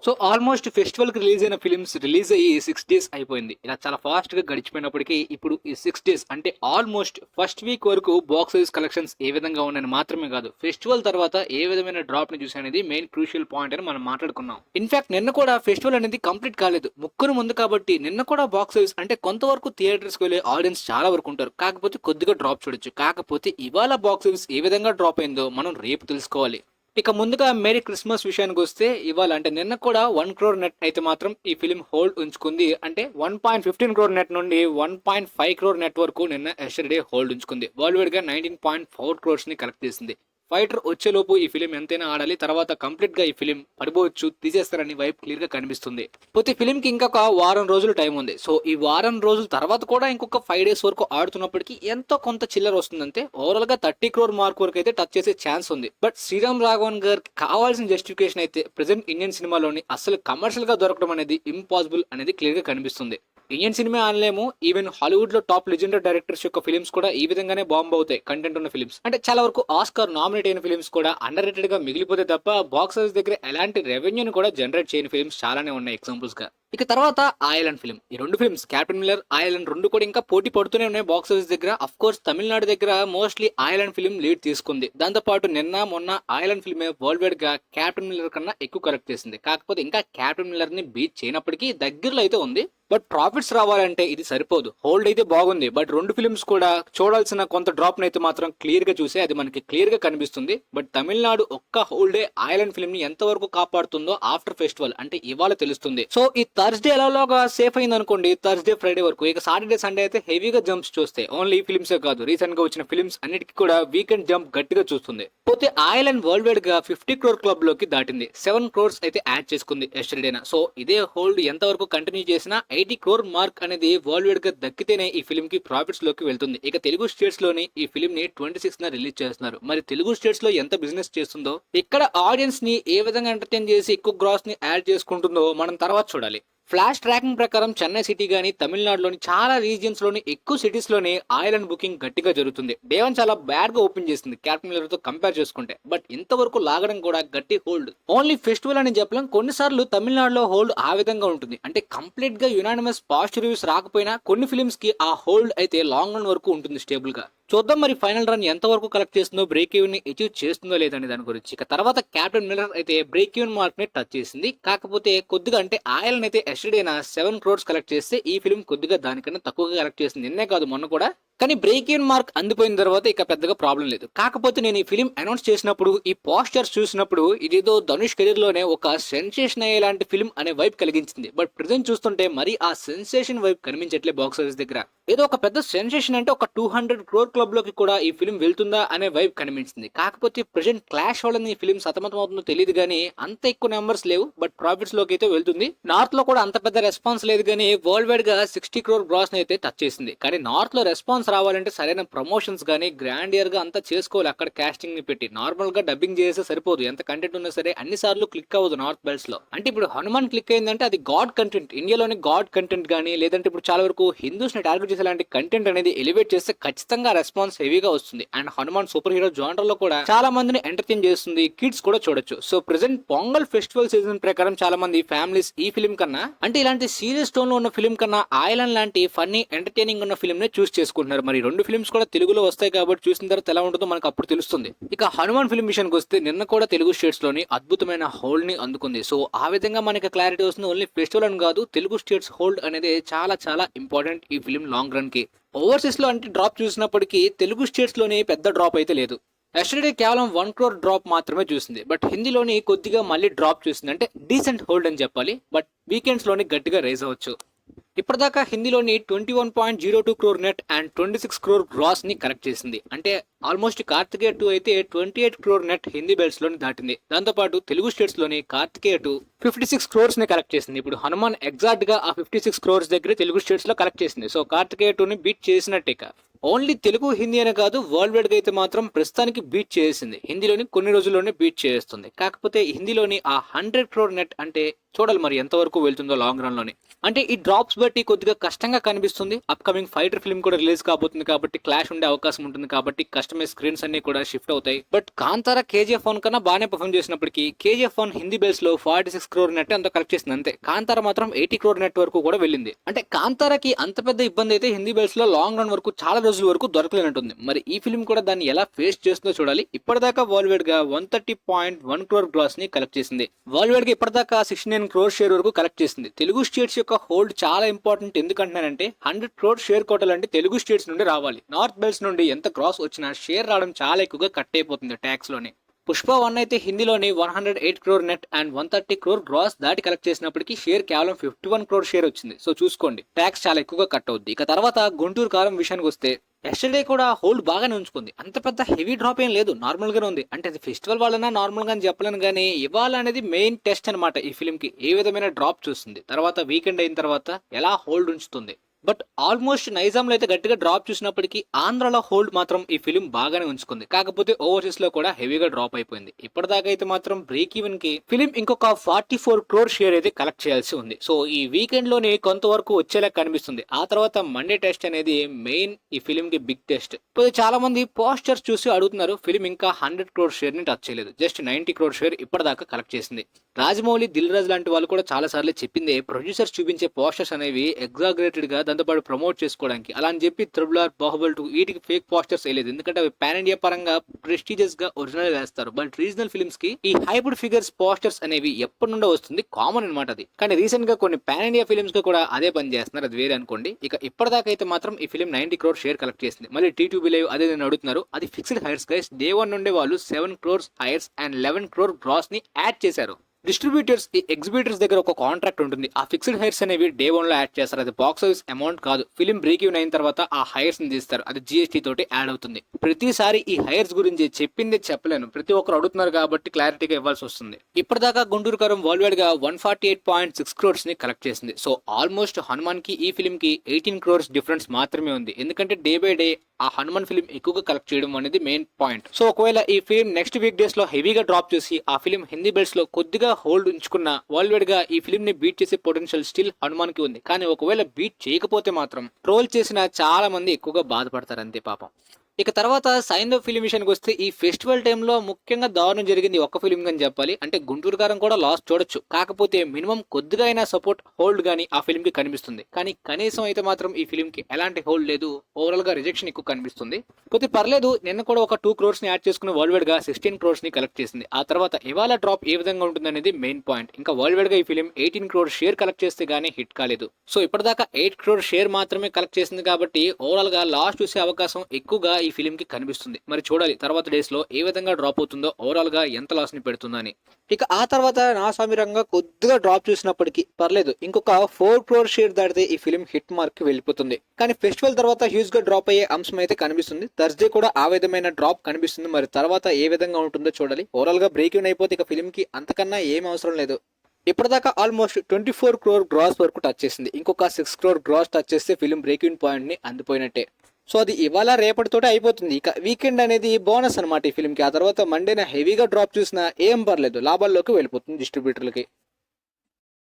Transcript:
So almost ఫెస్టివల్‌కి release అయిన films release అయ్యి 6 డేస్ అయిపోయింది. ఇలా చాలా ఫాస్ట్‌గా గడిచిపోయినప్పటికీ ఇప్పుడు ఈ 6 డేస్ అంటే ఆల్మోస్ట్ ఫస్ట్ వీక్ వరకు బాక్స్ ఆఫీస్ కలెక్షన్స్ ఏ విధంగా ఉన్నాయని మాత్రమే కాదు, ఫెస్టివల్ తర్వాత ఏ విధమైన డ్రాప్‌ని చూసామనేది మెయిన్ క్రూషియల్ పాయింట్ అని మనం మాట్లాడుకున్నాం. ఇన్‌ఫాక్ట్ నిన్న కూడా ఫెస్టివల్ అనేది కంప్లీట్ కాలేదు. ముక్కున ముందు కాబట్టి నిన్న కూడా బాక్స్ ఆఫీస్ అంటే కొంతవరకు థియేటర్స్‌కి వెళ్ళే ఆడియన్స్ చాలా వరకు ఉంటారు. కాకపోతే కొద్దిగా డ్రాప్ చూడొచ్చు. కాకపోతే ఇవాళ బాక్స్ ఆఫీస్ ఏ విధంగా డ్రాప్ అయిందో మనం రేపు తెలుసుకోవాలి. ఇక ముందుగా మేరీ క్రిస్మస్ విషయానికొస్తే ఇవాళ అంటే నిన్న కూడా 1 క్రోర్ నెట్ అయితే మాత్రం ఈ ఫిల్మ్ హోల్డ్ ఉంచుకుంది. అంటే 1.15 క్రోర్ నెట్ నుండి 1.5 క్రోర్ నెట్ వరకు నిన్న ఎస్టర్డే హోల్డ్ ఉంచుకుంది. వరల్డ్ వైడ్ గా 19.4 క్రోర్స్ ని కలెక్ట్ చేసింది. ఫైటర్ వచ్చేలోపు ఈ ఫిలిం ఎంతైనా ఆడాలి, తర్వాత కంప్లీట్ గా ఈ ఫిలిం పడిపోవచ్చు, తీసేస్తారని వైపు క్లియర్ గా కనిపిస్తుంది. పోతే ఫిలిం కి ఇంకొక వారం రోజులు టైం ఉంది. సో ఈ వారం రోజుల తర్వాత కూడా ఇంకొక 5 డేస్ వరకు ఆడుతున్నప్పటికీ ఎంతో కొంత చిల్లర వస్తుందంటే ఓవరాల్ గా 30 క్రోర్ మార్క్ వరకు అయితే టచ్ చేసే ఛాన్స్ ఉంది. బట్ శ్రీరామ్ రాఘవన్ గారికి కావాల్సిన జస్టిఫికేషన్ అయితే ప్రెసెంట్ ఇండియన్ సినిమాలోని అసలు కమర్షియల్ గా దొరకడం అనేది ఇంపాసిబుల్ అనేది క్లియర్ గా కనిపిస్తుంది. ఇండియన్ సినిమా అనలేము, ఈవెన్ హాలీవుడ్ లో టాప్ లెజెండరీ డైరెక్టర్స్ యొక్క ఫిల్మ్స్ కూడా ఈ విధంగానే బాంబ్ అవుతాయి. కంటెంట్ ఉన్న ఫిల్మ్స్ అంటే చాలా వరకు ఆస్కార్ నామినేట్ అయిన ఫిల్మ్స్ కూడా అండర్ రేటెడ్ గా మిగిలిపోతే తప్ప బాక్స్ ఆఫీస్ దగ్గర ఎలాంటి రెవెన్యూని కూడా జనరేట్ చేయని ఫిల్మ్స్ చాలానే ఉన్నాయి ఎగ్జాంపుల్స్ గా. ఇక తర్వాత ఐలాండ్ ఫిల్మ్, ఈ రెండు ఫిల్మ్స్ క్యాప్టెన్ మిల్లర్, ఐలాండ్ రెండు కూడా ఇంకా పోటీ పడుతూనే ఉన్నాయి బాక్స్ ఆఫీస్ దగ్గర. అఫ్ కోర్స్ తమిళనాడు దగ్గర మోస్ట్లీ ఐలాండ్ ఫిల్మ్ లీడ్ తీసుకుంది. దాంతో పాటు నిన్న మొన్న ఐలాండ్ ఫిల్మ్ వరల్డ్ వైడ్ గా క్యాప్టెన్ మిల్లర్ కన్నా ఎక్కువ కలెక్ట్ చేసింది. కాకపోతే ఇంకా క్యాప్టెన్ మిల్లర్ ని బీట్ చేయనప్పటికీ దగ్గరలో అయితే ఉంది. బట్ ప్రాఫిట్స్ రావాలంటే ఇది సరిపోదు. హోల్డ్ అయితే బాగుంది, బట్ రెండు ఫిల్మ్స్ కూడా చూడాల్సిన కొంత డ్రాప్ అయితే మాత్రం క్లియర్ గా చూసే అది మనకి క్లియర్ గా కనిపిస్తుంది. బట్ తమిళనాడు ఒక్క హోల్డే ఐలాండ్ ఫిల్మ్ ని ఎంత వరకు కాపాడుతుందో ఆఫ్టర్ ఫెస్టివల్ అంటే ఇవాళ తెలుస్తుంది. సో ఈ థర్స్డే ఎలాగా సేఫ్ అయింది అనుకోండి, థర్స్డే ఫ్రైడే వరకు. ఇక సాటర్డే సండే అయితే హెవీగా జంప్స్ చూస్తే ఓన్లీ ఫిల్మ్సే కాదు, రీసెంట్ గా వచ్చిన ఫిల్మ్స్ అన్నిటికీ కూడా వీకెండ్ జంప్ గట్టిగా చూస్తుంది. పోతే ఐలాండ్ వరల్డ్ వైడ్ గా 50 క్రోర్ క్లబ్ లోకి దాటింది. 7 క్రోర్స్ అయితే యాడ్ చేసుకుంది ఎస్టర్డేనా. సో ఇదే హోల్డ్ ఎంత వరకు కంటిన్యూ చేసినా 80 క్రోర్ మార్క్ అనేది వరల్డ్ వైడ్ గా దక్కితేనే ఈ ఫిల్మ్ కి ప్రాఫిట్స్ లోకి వెళ్తుంది. ఇక తెలుగు స్టేట్స్ లోని ఈ ఫిల్మ్ ని 26 రిలీజ్ చేస్తున్నారు. మరి తెలుగు స్టేట్స్ లో ఎంత బిజినెస్ చేస్తుందో, ఇక్కడ ఆడియన్స్ ని ఏ విధంగా ఎంటర్టైన్ చేసి ఎక్కువ గ్రాస్ ని యాడ్ చేసుకుంటుందో మనం తర్వాత చూడాలి. ఫ్లాష్ ట్రాకింగ్ ప్రకారం చెన్నై సిటీ గానీ తమిళనాడులోని చాలా రీజియన్స్ లోని ఎక్కువ సిటీస్ లోని ఐలాండ్ బుకింగ్ గట్టిగా జరుగుతుంది. డే 1 చాలా బ్యాడ్ గా ఓపెన్ చేసింది క్యాప్టెన్ మిల్లర్ తో కంపేర్ చేసుకుంటే. బట్ ఇంతవరకు లాగడం కూడా గట్టి హోల్డ్. ఓన్లీ ఫెస్టివల్ అని చెప్పలేం, కొన్నిసార్లు తమిళనాడులో హోల్డ్ ఆ విధంగా ఉంటుంది. అంటే కంప్లీట్ గా యునానిమస్ పాజిటివ్ రివ్యూస్ రాకపోయినా కొన్ని ఫిల్మ్స్ కి ఆ హోల్డ్ అయితే లాంగ్ రన్ వరకు ఉంటుంది స్టేబుల్ గా. చూద్దాం మరి ఫైనల్ రన్ ఎంత వరకు కలెక్ట్ చేస్తుందో, బ్రేక్ ఈవెన్ ని అచీవ్ చేస్తుందో లేదని దాని గురించి. ఇక తర్వాత క్యాప్టెన్ మిల్లర్ అయితే బ్రేక్ ఈవెన్ మార్క్ ని టచ్ చేసింది. కాకపోతే కొద్దిగా అంటే ఐలాండ్ అయితే ఎస్టర్డేనా 7 క్రోర్స్ కలెక్ట్ చేస్తే ఈ ఫిల్మ్ కొద్దిగా దానికన్నా తక్కువగా కలెక్ట్ చేసింది. నిన్నే కాదు మొన్న కూడా. కానీ బ్రేక్ ఈవెన్ మార్క్ అందిపోయిన తర్వాత ఇక పెద్దగా ప్రాబ్లం లేదు. కాకపోతే నేను ఈ ఫిలిం అనౌన్స్ చేసినప్పుడు ఈ పోస్టర్స్ చూసినప్పుడు ఇదేదో ధనుష్ కెరీర్ లోనే ఒక సెన్సేషన్ అయ్యేలాంటి ఫిల్మ్ అనే వైబ్ కలిగించింది. బట్ ప్రెజెంట్ చూస్తుంటే మరి ఆ సెన్సేషన్ వైబ్ కనిపించట్లే బాక్స్ ఆఫీస్ దగ్గర. ఏదో ఒక పెద్ద సెన్సేషన్ అంటే ఒక 200 క్రోర్ క్లబ్ లోకి కూడా ఈ ఫిల్మ్ వెళ్తుందా అనే వైబ్ కనిపించింది. కాకపోతే ప్రెజెంట్ క్లాష్ అవ్వడం ఈ ఫిల్మ్ సతమతం అవుతుందో తెలియదు కానీ అంత ఎక్కువ నెంబర్స్ లేవు. బట్ ప్రాఫిట్స్ లోకి అయితే వెళ్తుంది. నార్త్ లో కూడా అంత పెద్ద రెస్పాన్స్ లేదు కానీ వరల్డ్ వైడ్ గా 60 క్రోర్ గ్రాస్ అయితే టచ్ చేసింది. కానీ నార్త్ లో రెస్పాన్స్ రావాలంటే సరైన ప్రమోషన్స్ గానీ గ్రాండ్ ఇయర్ గా అంతా చేసుకోవాలి. అక్కడ కాస్టింగ్ ని పెట్టి నార్మల్ గా డబ్బింగ్ చేస్తే సరిపోదు. ఎంత కంటెంట్ ఉన్నా సరే అన్ని సార్లు క్లిక్ అవ్వదు నార్త్ బెల్ట్స్ లో. అంటే ఇప్పుడు హనుమాన్ క్లిక్ అయిందంటే అది గాడ్ కంటెంట్, ఇండియాలోని గాడ్ కంటెంట్ గానీ లేదంటే ఇప్పుడు చాలా వరకు హిందూస్ ని టార్గెట్ చేసే లాంటి కంటెంట్ అనేది ఎలివేట్ చేస్తే ఖచ్చితంగా రెస్పాన్స్ హెవీగా వస్తుంది. And Hanuman super hero genre లో కూడా చాలా మందిని ఎంటర్టైన్ చేస్తుంది, కిడ్స్ కూడా చూడొచ్చు. So present pongal festival season ప్రకారం చాలా మంది ఫ్యామిలీస్ ఈ ఫిల్మ్ కన్నా అంటే ఇలాంటి సీరియస్ టోన్ లో ఉన్న ఫిల్మ్ కన్నా ఐలాండ్ లాంటి ఫన్నీ ఎంటర్టైనింగ్ ఉన్న ఫిల్మ్ ని చూస్ చేసుకుంటున్నారు. మరి రెండు ఫిల్మ్స్ కూడా తెలుగులో వస్తాయి కాబట్టి చూసిన తర్వాత ఎలా ఉంటుందో మనకు అప్పుడు తెలుస్తుంది. ఇక హనుమాన్ ఫిల్మ్ విషయానికి వస్తే నిన్న కూడా తెలుగు స్టేట్స్ లోని అద్భుతమైన హోల్డ్ ని అందుకుంది. సో ఆ విధంగా మనకి క్లారిటీ వస్తుంది. ఓన్లీ ఫెస్టివల్ అని కాదు, తెలుగు స్టేట్స్ హోల్డ్ అనేది చాలా చాలా ఇంపార్టెంట్ ఈ ఫిల్మ్ లాంగ్ రన్ కి. ఓవర్సీస్ లో అంటే డ్రాప్ చూసినప్పటికీ తెలుగు స్టేట్స్ లోని పెద్ద డ్రాప్ అయితే లేదు. ఎస్టర్డే కేవలం 1 క్రోర్ డ్రాప్ మాత్రమే చూసింది. బట్ హిందీలోని కొద్దిగా మళ్ళీ డ్రాప్ చూసింది. అంటే డీసెంట్ హోల్డ్ అని చెప్పాలి. బట్ వీకెండ్స్ లోని గట్టిగా రైజ్ అవ్వచ్చు. ఇప్పటిదాకా హిందీలోని 21.02 crore net and 26 crore gross ని కలెక్ట్ చేసింది. అంటే ఆల్మోస్ట్ కార్తికేయ 2 అయితే 28 క్రోర్ నెట్ హిందీ బెల్ట్స్ లోని దాటింది. దాంతో పాటు తెలుగు స్టేట్స్ లోని కార్తికేయ 2 56 క్రోర్స్ ని కలెక్ట్ చేసింది. ఇప్పుడు హనుమాన్ ఎగ్జాక్ట్ గా ఆ 56 క్రోర్స్ దగ్గర తెలుగు స్టేట్స్ లో కలెక్ట్ చేసింది. సో కార్తికేయ 2 ని బీట్ చేసినట్టే. ఓన్లీ తెలుగు హిందీ అనే కాదు, వరల్డ్ వైడ్ గా అయితే మాత్రం ప్రస్తుతానికి బీట్ చేసింది. హిందీలోని కొన్ని రోజుల్లోనే బీట్ చేస్తుంది. కాకపోతే హిందీలోని ఆ 100 క్రోర్ నెట్ అంటే చూడాలి మరి ఎంతవరకు వెళ్తుందో లాంగ్ రన్ లోని. అంటే ఈ డ్రాప్స్ బట్టి కొద్దిగా కష్టంగా కనిపిస్తుంది. అప్కమింగ్ ఫైటర్ ఫిల్మ్ కూడా రిలీజ్ కాబోతుంది కాబట్టి క్లాష్ ఉండే అవకాశం ఉంటుంది కాబట్టి కస్టమైజ్ స్క్రీన్స్ అన్ని కూడా షిఫ్ట్ అవుతాయి. బట్ కాంతారా కేజీఎఫ్ 1 కన్నా బాగానే పర్ఫామ్ చేసినప్పటికీ కేజీఎఫ్ 1 హిందీ బేస్ లో 46 crore నెట్ అంత కలెక్ట్ చేసింది అంతే. కాంతారా మాత్రం 80 crore నెట్ వరకు కూడా వెళ్ళింది. అంటే కాంతారాకి అంత పెద్ద ఇబ్బంది అయితే హిందీ బేస్ లో లాంగ్ రన్ వరకు చాలా రోజుల వరకు దొరకలేనట్టుంది. మరి ఈ ఫిల్మ్ కూడా దాన్ని ఎలా ఫేస్ చేస్తుందో చూడాలి. ఇప్పటిదాకా వరల్డ్ వైడ్ గా 130.1 crore గ్రాస్ ని కలెక్ట్ చేసింది. వరల్డ్ వైడ్ గా ఇప్పటిదాకా 69 crore షేర్ వరకు కలెక్ట్ చేసింది. తెలుగు స్టేట్స్ యొక్క హోల్డ్ చాలా ఇంపార్టెంట్. ఎందుకంటున్నానంటే 100 crore షేర్ కొట్టాలంటే తెలుగు స్టేట్స్ నుండి రావాలి. నార్త్ బెల్ట్స్ నుండి ఎంత క్రాస్ వచ్చినా షేర్ రావడం చాలా ఎక్కువగా కట్ అయిపోతుంది ట్యాక్స్ లోనే. పుష్ప 1 అయితే హిందీలోని 108 crore net and 130 crore gross దాటి కలెక్ట్ చేసినప్పటికీ షేర్ కేవలం 51 crore షేర్ వచ్చింది. సో చూసుకోండి, ట్యాక్స్ చాలా ఎక్కువగా కట్ అవుద్ది. ఇక తర్వాత గుంటూరు కారం విషయానికి వస్తే ఎస్టర్డే కూడా హోల్డ్ బాగానే ఉంచుకుంది. అంత పెద్ద హెవీ డ్రాప్ ఏం లేదు, నార్మల్ గానే ఉంది. అంటే అది ఫెస్టివల్ వల్ల నార్మల్ గా చెప్పలేను కానీ ఇవాళ అనేది మెయిన్ టెస్ట్ అనమాట. ఈ ఫిల్మ్ కి ఏ విధమైన డ్రాప్ చూస్తుంది, తర్వాత వీకెండ్ అయిన తర్వాత ఎలా హోల్డ్ ఉంచుతుంది. బట్ ఆల్మోస్ట్ నైజాంలో అయితే గట్టిగా డ్రాప్ చూసినప్పటికీ ఆంధ్రాలో హోల్డ్ మాత్రం ఈ ఫిల్మ్ బాగానే ఉంచుకుంది. కాకపోతే ఓవర్సీస్ లో కూడా హెవీగా డ్రాప్ అయిపోయింది. ఇప్పటిదాకా అయితే మాత్రం బ్రేక్ ఈవెన్ కి ఫిల్మ్ ఇంకొక 44 crore షేర్ అయితే కలెక్ట్ చేయాల్సి ఉంది. సో ఈ వీకెండ్ లోనే కొంతవరకు వచ్చేలా కనిపిస్తుంది. ఆ తర్వాత మండే టెస్ట్ అనేది మెయిన్ ఈ ఫిల్మ్ కి బిగ్ టెస్ట్. ఇప్పుడు చాలా మంది పోస్టర్స్ చూసి అడుగుతున్నారు, ఫిల్మ్ ఇంకా 100 crore షేర్ ని టచ్ చేయలేదు, జస్ట్ 90 crore షేర్ ఇప్పటిదాకా కలెక్ట్ చేసింది. రాజమౌళి, దిల్ రాజు లాంటి వాళ్ళు కూడా చాలా సార్లు చెప్పిందే ప్రొడ్యూసర్స్ చూపించే పోస్టర్స్ అనేవి ఎగ్జాగరేటెడ్ గా దాంతోపాటు ప్రమోట్ చేసుకోవడానికి. అలా అని చెప్పి త్రిబుల్ ఆర్, బాహుబలి 2 వీటికి ఫేక్ పోస్టర్స్ వేయలేదు. ఎందుకంటే అవి పాన్ ఇండియా పరంగా ప్రెస్టీజియస్ గా ఒరిజినల్ వేస్తారు. బట్ రీజనల్ ఫిల్మ్స్ కి ఈ హైబ్రిడ్ ఫిగర్స్ పోస్టర్స్ అనేవి ఎప్పటి నుండో వస్తుంది, కామన్ అనమాట అది. కానీ రీసెంట్ గా కొన్ని పాన్ ఇండియా ఫిల్మ్స్ కి కూడా అదే పని చేస్తున్నారు, అది వేరే అనుకోండి. ఇక ఇప్పటిదాకా అయితే మాత్రం ఈ ఫిల్మ్ 90 crore షేర్ కలెక్ట్ చేసింది. మళ్ళీ టీ2బీ లైవ్ అదే నేను అడుగుతున్నారు, అది ఫిక్స్డ్ హైర్స్ గైస్. డే 1 నుండి వాళ్ళు 7 crore హైర్స్ అండ్ 11 crore గ్రాస్ ని యాడ్ చేశారు. డిస్ట్రిబ్యూటర్స్, ఈ ఎగ్జిబిటర్స్ దగ్గర ఒక కాంట్రాక్ట్ ఉంటుంది. ఆ ఫిక్స్డ్ హైర్స్ అనేవి డే 1 లో యాడ్ చేస్తారు. అది బాక్స్ ఆఫీస్ అమౌంట్ కాదు. ఫిలిం బ్రేక్ ఈవెన్ అయిన తర్వాత ఆ హైర్స్ ని తీస్తారు, అది జిఎస్టీ తోటి యాడ్ అవుతుంది. ప్రతిసారి ఈ హైర్స్ గురించి చెప్పింది చెప్పలేను, ప్రతి ఒక్కరు అడుగుతున్నారు కాబట్టి క్లారిటీగా ఇవ్వాల్సి వస్తుంది. ఇప్పటిదాకా గుంటూరు కారం వరల్డ్ వైడ్ గా 148.6 crores ని కలెక్ట్ చేసింది. సో ఆల్మోస్ట్ హనుమాన్ కి ఈ ఫిలిం కి 18 crores డిఫరెన్స్ మాత్రమే ఉంది. ఎందుకంటే డే బై డే ఆ హనుమాన్ ఫిలిం ఎక్కువగా కలెక్ట్ చేయడం అనేది మెయిన్ పాయింట్. సో ఒకవేళ ఈ ఫిలిం నెక్స్ట్ వీక్ డేస్ లో హెవీగా డ్రాప్ చేసి ఆ ఫిలిం హిందీ బెల్ట్స్ లో కొద్దిగా హోల్డ్ ఉంచుకున్న వరల్డ్ వైడ్ గా ఈ ఫిలిం ని బీట్ చేసే పొటెన్షియల్ స్టిల్ హనుమాన్ కి ఉంది. కానీ ఒకవేళ బీట్ చేయకపోతే మాత్రం ట్రోల్ చేసిన చాలా మంది ఎక్కువగా బాధపడతారు అంతే పాపం. ఇక తర్వాత సైన్ ఆఫ్ ఫిలిం విషయానికి వస్తే ఈ ఫెస్టివల్ టైంలో ముఖ్యంగా దారుణం జరిగింది ఒక్క ఫిలిం అని చెప్పాలి. అంటే గుంటూరు కారం కూడా లాస్ చూడొచ్చు, కాకపోతే మినిమం కొద్దిగా అయినా సపోర్ట్ హోల్డ్ గానీ ఆ ఫిలిం కి కనిపిస్తుంది. కానీ కనీసం అయితే మాత్రం ఈ ఫిలిం కి ఎలాంటి హోల్డ్ లేదు, ఓవరాల్ గా రిజెక్షన్ ఎక్కువ కనిపిస్తుంది. పోతే పర్లేదు, నిన్న కూడా ఒక 2 crores ని యాడ్ చేసుకుని వరల్డ్ వైడ్ గా 16 crores ని కలెక్ట్ చేసింది. ఆ తర్వాత ఇవాళ డ్రాప్ ఏ విధంగా ఉంటుంది అనేది మెయిన్ పాయింట్. ఇంకా వరల్డ్ వైడ్ గా ఈ ఫిలిం 18 crores షేర్ కలెక్ట్ చేస్తే గానీ హిట్ కాలేదు. సో ఇప్పటిదాకా 8 crores షేర్ మాత్రమే కలెక్ట్ చేసింది కాబట్టి ఓవరాల్ గా లాస్ చూసే అవకాశం ఎక్కువగా ఈ ఫిలిం కి కనిపిస్తుంది. మరి చూడాలి తర్వాత డేస్ లో ఏ విధంగా డ్రాప్ అవుతుందో, ఓవరాల్ గా ఎంత లాస్ ని పెడుతుందని. ఇక ఆ తర్వాత నా సమీరంగా కొద్దిగా డ్రాప్ చూసినప్పటికీ పర్లేదు, ఇంకొక 4 crore షేర్ దాటితే ఈ ఫిలిం హిట్ మార్క్ కి వెళ్ళిపోతుంది. కానీ ఫెస్టివల్ తర్వాత హ్యూజ్ గా డ్రాప్ అయ్యే అంశం అయితే కనిపిస్తుంది. థర్స్డే కూడా ఆ విధమైన డ్రాప్ కనిపిస్తుంది. మరి తర్వాత ఏ విధంగా ఉంటుందో చూడాలి. ఓవరాల్ గా బ్రేక్ ఈవెన్ అయిపోతే ఇక ఫిలిం కి అంతకన్నా ఏం అవసరం లేదు. ఇప్పటిదాకా ఆల్మోస్ట్ 24 crore గ్రాస్ వరకు టచ్ చేసింది. ఇంకొక 6 crore గ్రాస్ టచ్ చేస్తే ఫిలిం బ్రేక్ ఈవెన్ పాయింట్ ని అందిపోయినట్టే. సో అది ఇవాళ రేపటితోటే అయిపోతుంది. ఇక వీకెండ్ అనేది బోనస్ అనమాట ఈ ఫిలింకి. ఆ తర్వాత మండేన హెవీగా డ్రాప్ చూసినా ఏం పర్లేదు, లాభాల్లోకి వెళ్ళిపోతుంది డిస్ట్రిబ్యూటర్లకి.